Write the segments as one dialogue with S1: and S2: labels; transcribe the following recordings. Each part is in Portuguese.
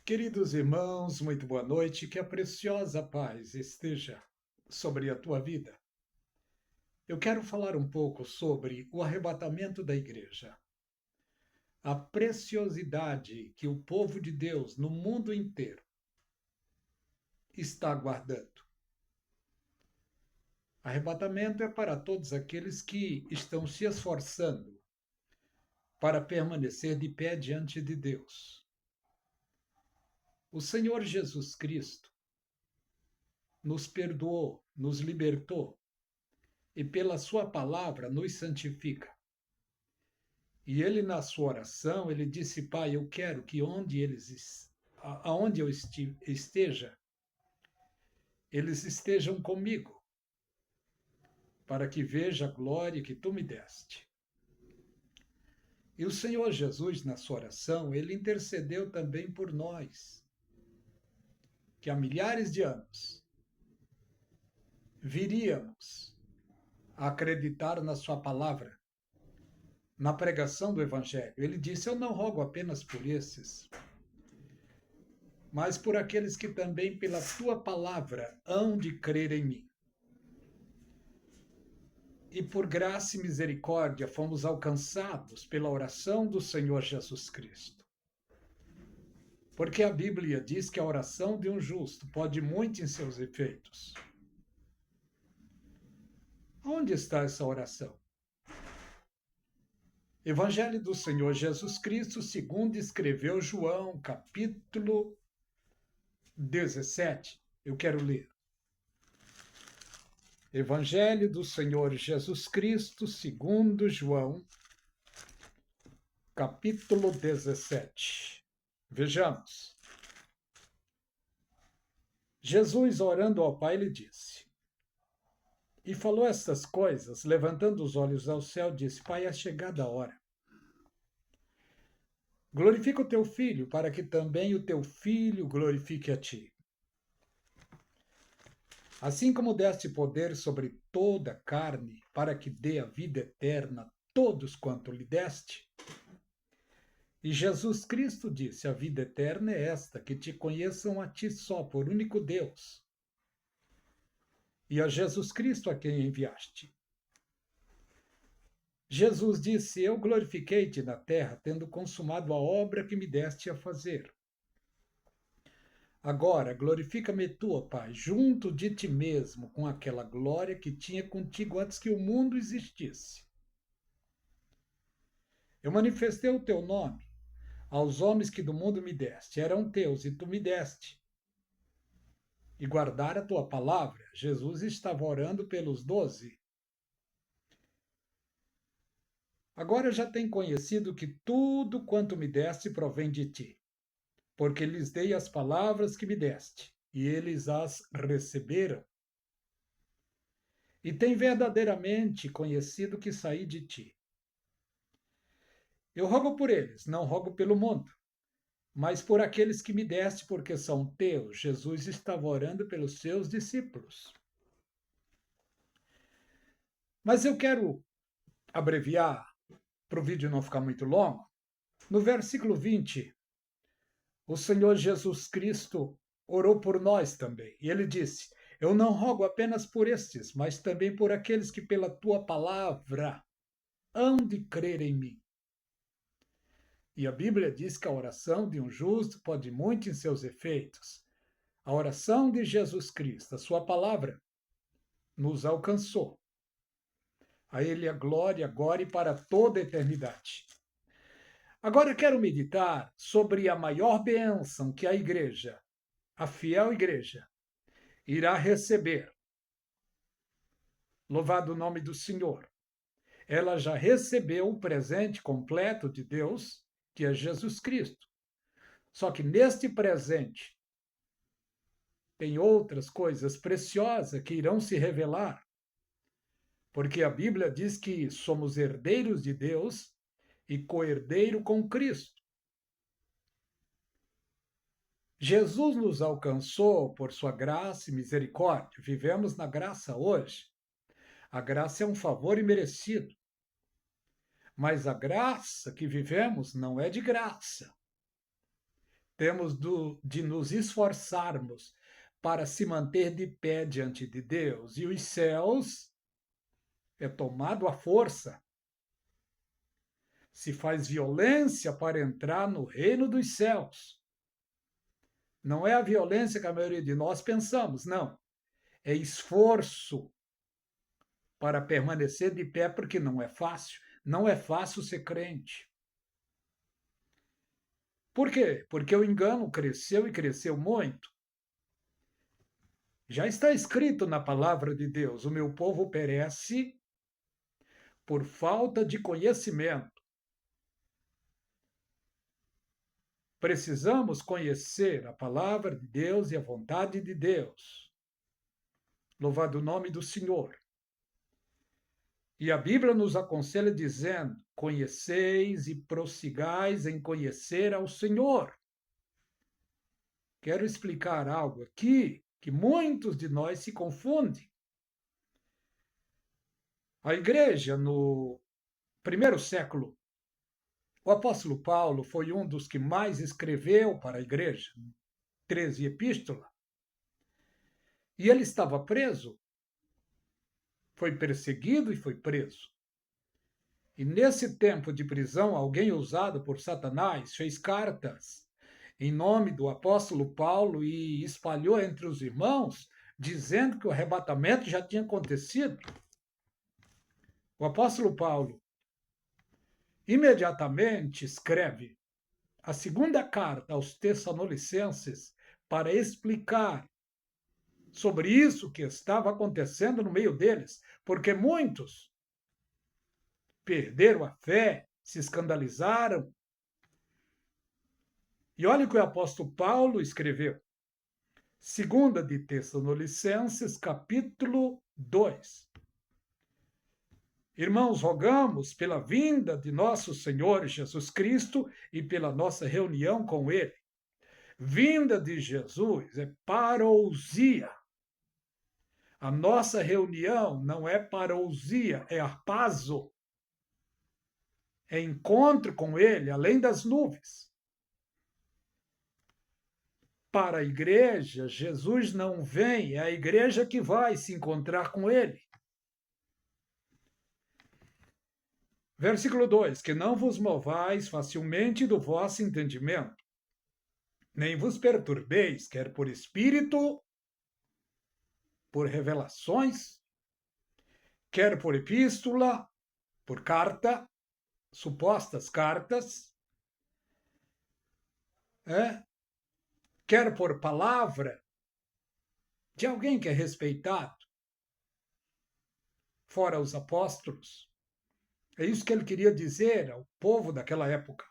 S1: Queridos irmãos, muito boa noite, que a preciosa paz esteja sobre a tua vida. Eu quero falar um pouco sobre o arrebatamento da igreja, a preciosidade que o povo de Deus no mundo inteiro está aguardando. Arrebatamento é para todos aqueles que estão se esforçando para permanecer de pé diante de Deus. O Senhor Jesus Cristo nos perdoou, nos libertou e pela sua palavra nos santifica. E ele, na sua oração, ele disse: Pai, eu quero que aonde eu esteja, eles estejam comigo, para que veja a glória que tu me deste. E o Senhor Jesus, na sua oração, ele intercedeu também por nós, que há milhares de anos viríamos a acreditar na sua palavra, na pregação do Evangelho. Ele disse: Eu não rogo apenas por esses, mas por aqueles que também pela tua palavra hão de crer em mim. E por graça e misericórdia fomos alcançados pela oração do Senhor Jesus Cristo. Porque a Bíblia diz que a oração de um justo pode muito em seus efeitos. Onde está essa oração? Evangelho do Senhor Jesus Cristo, segundo escreveu João, capítulo 17. Eu quero ler. Evangelho do Senhor Jesus Cristo, segundo João, capítulo 17. Vejamos. Jesus, orando ao Pai, lhe disse, e falou estas coisas, levantando os olhos ao céu, disse: Pai, é chegada a hora. Glorifica o teu Filho, para que também o teu Filho glorifique a ti. Assim como deste poder sobre toda a carne, para que dê a vida eterna a todos quanto lhe deste. E Jesus Cristo disse: a vida eterna é esta, que te conheçam a ti só, por único Deus, e a Jesus Cristo a quem enviaste. Jesus disse: eu glorifiquei-te na terra, tendo consumado a obra que me deste a fazer. Agora, glorifica-me tu, ó Pai, junto de ti mesmo, com aquela glória que tinha contigo antes que o mundo existisse. Eu manifestei o teu nome aos homens que do mundo me deste. Eram teus, e tu me deste. E guardar a tua palavra. Jesus estava orando pelos 12. Agora já tem conhecido que tudo quanto me deste provém de ti, porque lhes dei as palavras que me deste, e eles as receberam. E tem verdadeiramente conhecido que saí de ti. Eu rogo por eles, não rogo pelo mundo, mas por aqueles que me deste, porque são teus. Jesus estava orando pelos seus discípulos. Mas eu quero abreviar, para o vídeo não ficar muito longo. No versículo 20, o Senhor Jesus Cristo orou por nós também. E ele disse: eu não rogo apenas por estes, mas também por aqueles que pela tua palavra hão de crer em mim. E a Bíblia diz que a oração de um justo pode muito em seus efeitos. A oração de Jesus Cristo, a sua palavra, nos alcançou. A ele a glória agora e para toda a eternidade. Agora quero meditar sobre a maior bênção que a igreja, a fiel igreja, irá receber. Louvado o nome do Senhor. Ela já recebeu o presente completo de Deus, que é Jesus Cristo. Só que neste presente tem outras coisas preciosas que irão se revelar. Porque a Bíblia diz que somos herdeiros de Deus e co-herdeiro com Cristo. Jesus nos alcançou por sua graça e misericórdia. Vivemos na graça hoje. A graça é um favor imerecido. Mas a graça que vivemos não é de graça. temos de nos esforçarmos para se manter de pé diante de Deus. E os céus é tomado à força. Se faz violência para entrar no reino dos céus. Não é a violência que a maioria de nós pensamos, não. É esforço para permanecer de pé, porque não é fácil. Não é fácil ser crente. Por quê? Porque o engano cresceu e cresceu muito. Já está escrito na palavra de Deus: o meu povo perece por falta de conhecimento. Precisamos conhecer a palavra de Deus e a vontade de Deus. Louvado o nome do Senhor. E a Bíblia nos aconselha dizendo: conheceis e prossigais em conhecer ao Senhor. Quero explicar algo aqui que muitos de nós se confundem. A igreja, no primeiro século, o apóstolo Paulo foi um dos que mais escreveu para a igreja, 13 epístolas. E ele estava preso, foi perseguido e foi preso. E nesse tempo de prisão, alguém usado por Satanás fez cartas em nome do apóstolo Paulo e espalhou entre os irmãos, dizendo que o arrebatamento já tinha acontecido. O apóstolo Paulo imediatamente escreve a segunda carta aos Tessalonicenses para explicar sobre isso que estava acontecendo no meio deles, porque muitos perderam a fé, se escandalizaram. E olha o que o apóstolo Paulo escreveu. Segunda de Tessalonicenses, capítulo 2. Irmãos, rogamos pela vinda de nosso Senhor Jesus Cristo e pela nossa reunião com Ele. Vinda de Jesus é parousia. A nossa reunião não é parousia, é arpazo. É encontro com Ele, além das nuvens. Para a igreja, Jesus não vem, é a igreja que vai se encontrar com Ele. Versículo 2: que não vos movais facilmente do vosso entendimento, nem vos perturbeis, quer por espírito, por revelações, quer por epístola, por carta, supostas cartas, quer por palavra de alguém que é respeitado, fora os apóstolos. É isso que ele queria dizer ao povo daquela época.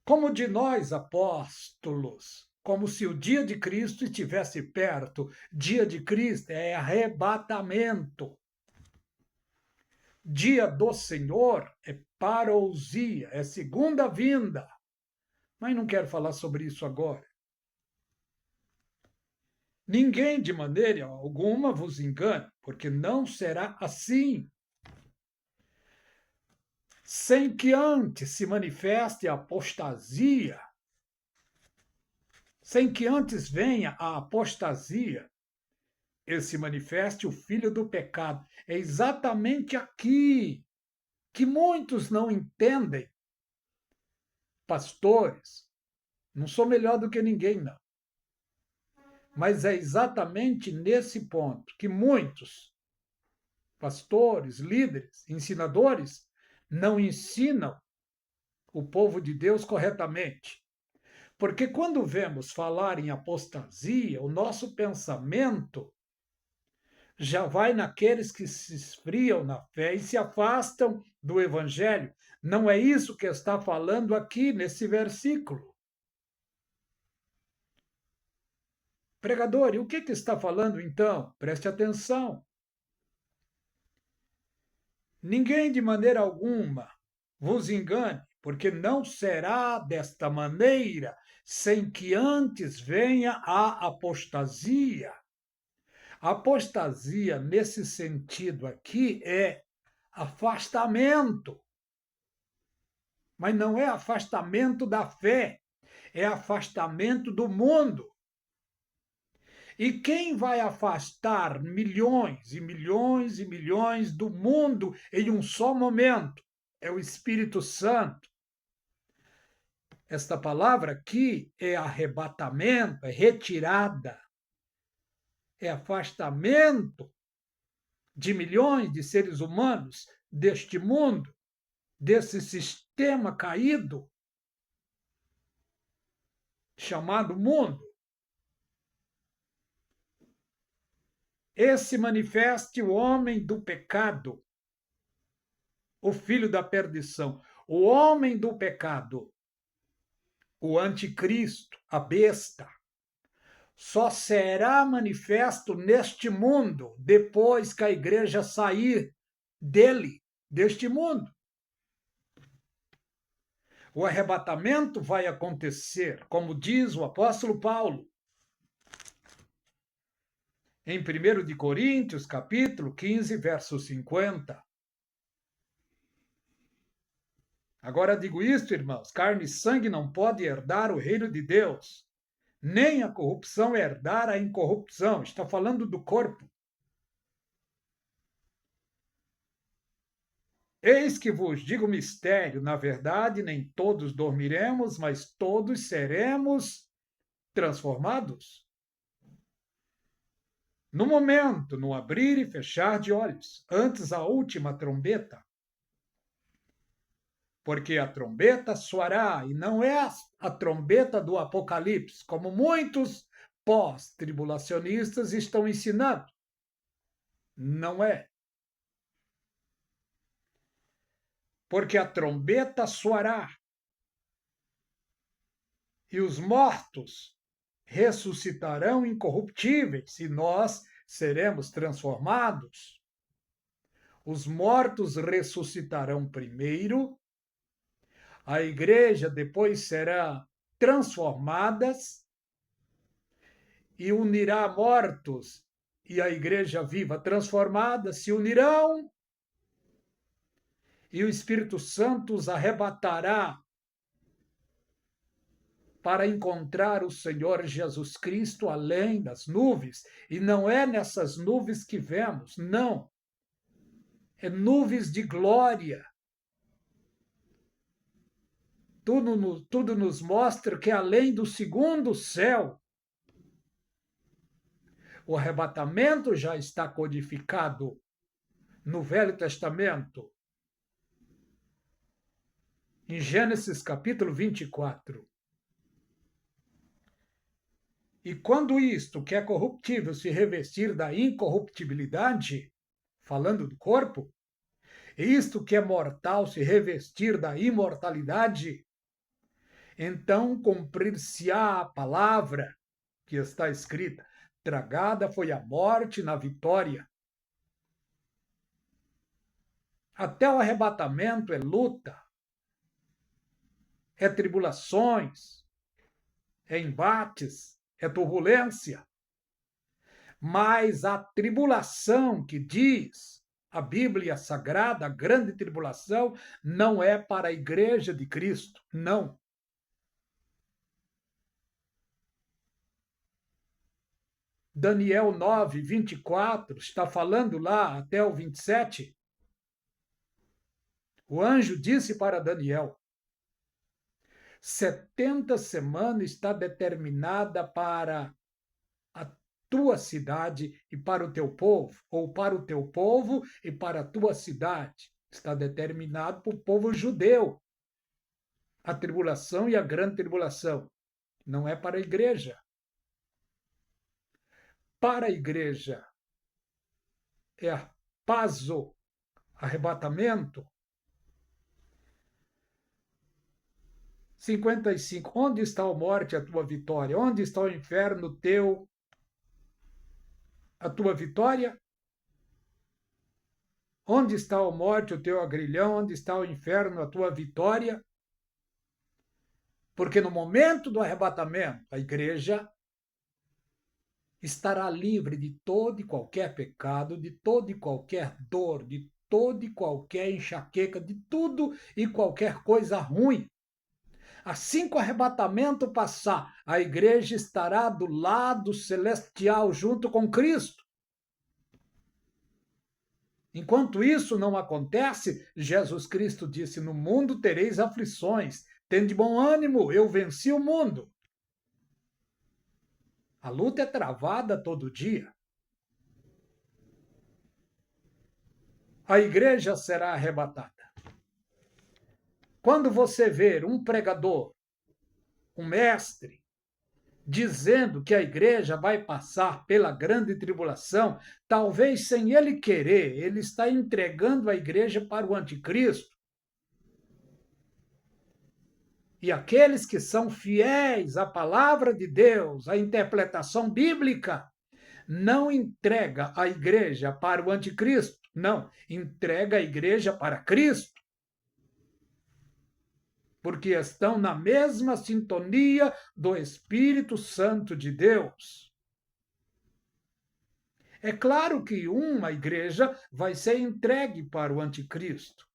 S1: Como de nós, apóstolos, como se o dia de Cristo estivesse perto. Dia de Cristo é arrebatamento. Dia do Senhor é parousia, é segunda vinda. Mas não quero falar sobre isso agora. Ninguém de maneira alguma vos engane, porque não será assim. Sem que antes se manifeste a apostasia, sem que antes venha a apostasia, e se manifeste o filho do pecado. É exatamente aqui que muitos não entendem. Pastores, não sou melhor do que ninguém, não. Mas é exatamente nesse ponto que muitos pastores, líderes, ensinadores, não ensinam o povo de Deus corretamente. Porque quando vemos falar em apostasia, o nosso pensamento já vai naqueles que se esfriam na fé e se afastam do evangelho. Não é isso que está falando aqui nesse versículo. Pregador, e o que está falando então? Preste atenção. Ninguém de maneira alguma vos engane, porque não será desta maneira, sem que antes venha a apostasia. A apostasia, nesse sentido aqui, é afastamento. Mas não é afastamento da fé, é afastamento do mundo. E quem vai afastar milhões e milhões e milhões do mundo em um só momento? É o Espírito Santo. Esta palavra aqui é arrebatamento, é retirada, é afastamento de milhões de seres humanos deste mundo, desse sistema caído chamado mundo. Esse manifeste o homem do pecado, o filho da perdição, o homem do pecado, o anticristo, a besta, só será manifesto neste mundo depois que a igreja sair dele, deste mundo. O arrebatamento vai acontecer, como diz o apóstolo Paulo, em 1 de Coríntios, capítulo 15, verso 50. Agora digo isto, irmãos, carne e sangue não pode herdar o reino de Deus, nem a corrupção herdar a incorrupção. Está falando do corpo. Eis que vos digo mistério, na verdade, nem todos dormiremos, mas todos seremos transformados. No momento, no abrir e fechar de olhos, antes a última trombeta. Porque a trombeta soará, e não é a trombeta do Apocalipse, como muitos pós-tribulacionistas estão ensinando. Não é. Porque a trombeta soará, e os mortos ressuscitarão incorruptíveis, e nós seremos transformados. Os mortos ressuscitarão primeiro, a igreja depois será transformada e unirá mortos e a igreja viva transformada se unirão e o Espírito Santo os arrebatará para encontrar o Senhor Jesus Cristo além das nuvens. E não é nessas nuvens que vemos, não. É nuvens de glória. Tudo nos mostra que além do segundo céu, o arrebatamento já está codificado no Velho Testamento, em Gênesis capítulo 24. E quando isto, que é corruptível, se revestir da incorruptibilidade, falando do corpo, e isto que é mortal se revestir da imortalidade, então cumprir-se-á a palavra que está escrita: tragada foi a morte na vitória. Até o arrebatamento é luta, é tribulações, é embates, é turbulência. Mas a tribulação que diz a Bíblia Sagrada, a grande tribulação, não é para a igreja de Cristo, não. Daniel 9, 24, está falando lá até o 27. O anjo disse para Daniel: 70 semanas está determinada para a tua cidade e para o teu povo, ou para o teu povo e para a tua cidade. Está determinado para o povo judeu. A tribulação e a grande tribulação. Não é para a igreja. Para a igreja é a paso, arrebatamento. 55. Onde está a morte, a tua vitória? Onde está o inferno teu, a tua vitória? Onde está a morte, o teu agrilhão? Onde está o inferno, a tua vitória? Porque no momento do arrebatamento, a igreja estará livre de todo e qualquer pecado, de toda e qualquer dor, de toda e qualquer enxaqueca, de tudo e qualquer coisa ruim. Assim que o arrebatamento passar, a igreja estará do lado celestial junto com Cristo. Enquanto isso não acontece, Jesus Cristo disse: no mundo tereis aflições, tende bom ânimo, eu venci o mundo. A luta é travada todo dia. A igreja será arrebatada. Quando você ver um pregador, um mestre, dizendo que a igreja vai passar pela grande tribulação, talvez sem ele querer, ele está entregando a igreja para o anticristo. E aqueles que são fiéis à palavra de Deus, à interpretação bíblica, não entrega a igreja para o anticristo, não, entrega a igreja para Cristo. Porque estão na mesma sintonia do Espírito Santo de Deus. É claro que uma igreja vai ser entregue para o anticristo.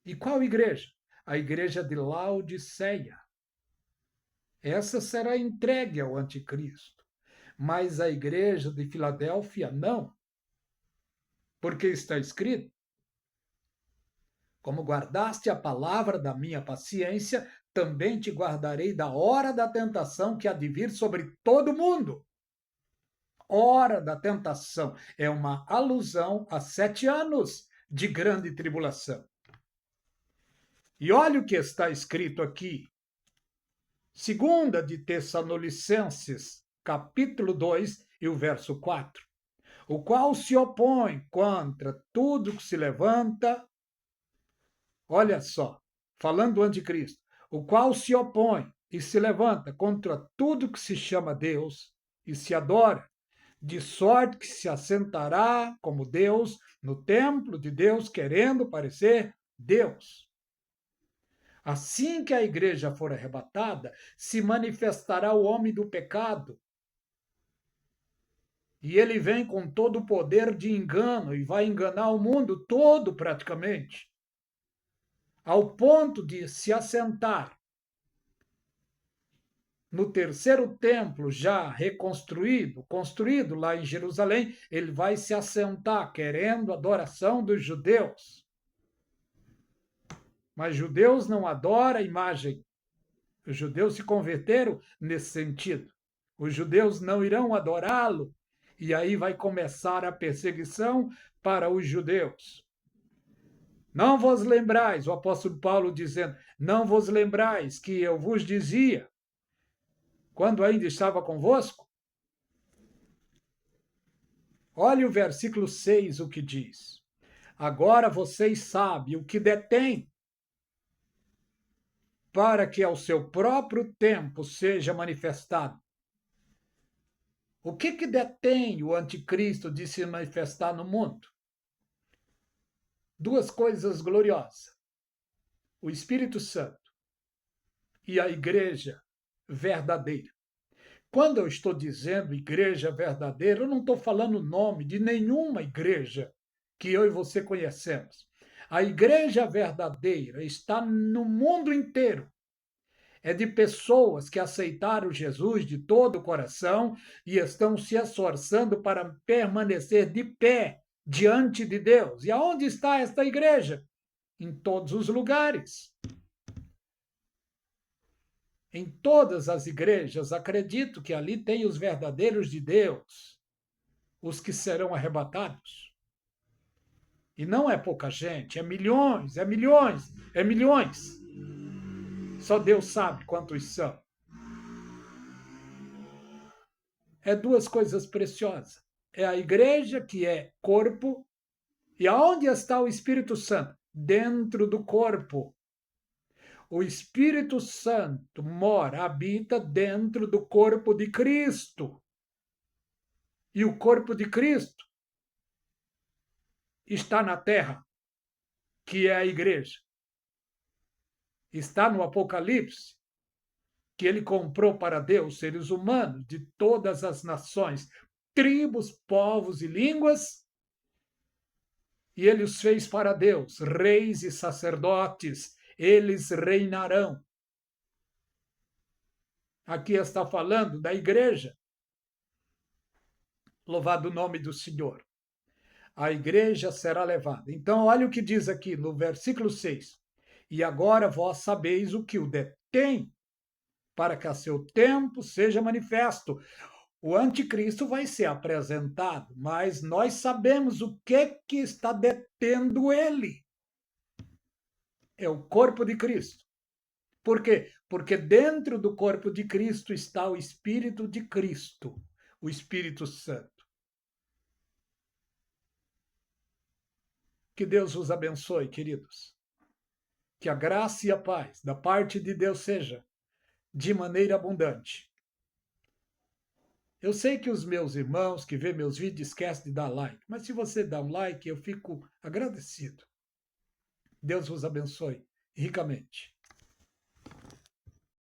S1: E qual igreja? A igreja de Laodiceia. Essa será entregue ao anticristo. Mas a igreja de Filadélfia não. Porque está escrito: como guardaste a palavra da minha paciência, também te guardarei da hora da tentação que há de vir sobre todo mundo. Hora da tentação é uma alusão a 7 anos de grande tribulação. E olha o que está escrito aqui. 2 de Tessalonicenses, capítulo 2 e o verso 4. O qual se opõe contra tudo que se levanta. Olha só, falando do anticristo. O qual se opõe e se levanta contra tudo que se chama Deus e se adora, de sorte que se assentará como Deus no templo de Deus, querendo parecer Deus. Assim que a igreja for arrebatada, se manifestará o homem do pecado. E ele vem com todo o poder de engano e vai enganar o mundo todo praticamente, ao ponto de se assentar no terceiro templo já reconstruído, construído lá em Jerusalém, ele vai se assentar querendo a adoração dos judeus. Mas judeus não adoram a imagem. Os judeus se converteram nesse sentido. Os judeus não irão adorá-lo. E aí vai começar a perseguição para os judeus. Não vos lembrais, o apóstolo Paulo dizendo, não vos lembrais que eu vos dizia, quando ainda estava convosco? Olha o versículo 6, o que diz. Agora vocês sabem o que detém, para que ao seu próprio tempo seja manifestado. O que detém o anticristo de se manifestar no mundo? Duas coisas gloriosas: o Espírito Santo e a igreja verdadeira. Quando eu estou dizendo igreja verdadeira, eu não estou falando o nome de nenhuma igreja que eu e você conhecemos. A igreja verdadeira está no mundo inteiro. É de pessoas que aceitaram Jesus de todo o coração e estão se esforçando para permanecer de pé diante de Deus. E aonde está esta igreja? Em todos os lugares. Em todas as igrejas, acredito que ali tem os verdadeiros de Deus, os que serão arrebatados. E não é pouca gente, é milhões, é milhões, é milhões. Só Deus sabe quantos são. É duas coisas preciosas. É a igreja, que é corpo, e aonde está o Espírito Santo? Dentro do corpo. O Espírito Santo mora, habita dentro do corpo de Cristo. E o corpo de Cristo está na terra, que é a igreja. Está no Apocalipse, que ele comprou para Deus seres humanos de todas as nações, tribos, povos e línguas, e ele os fez para Deus, reis e sacerdotes, eles reinarão. Aqui está falando da igreja. Louvado o nome do Senhor. A igreja será levada. Então, olha o que diz aqui no versículo 6. E agora vós sabeis o que o detém, para que a seu tempo seja manifesto. O anticristo vai ser apresentado, mas nós sabemos o que está detendo ele. É o corpo de Cristo. Por quê? Porque dentro do corpo de Cristo está o Espírito de Cristo, o Espírito Santo. Que Deus os abençoe, queridos. Que a graça e a paz da parte de Deus seja de maneira abundante. Eu sei que os meus irmãos que vêem meus vídeos esquecem de dar like, mas se você dá um like, eu fico agradecido. Deus vos abençoe ricamente.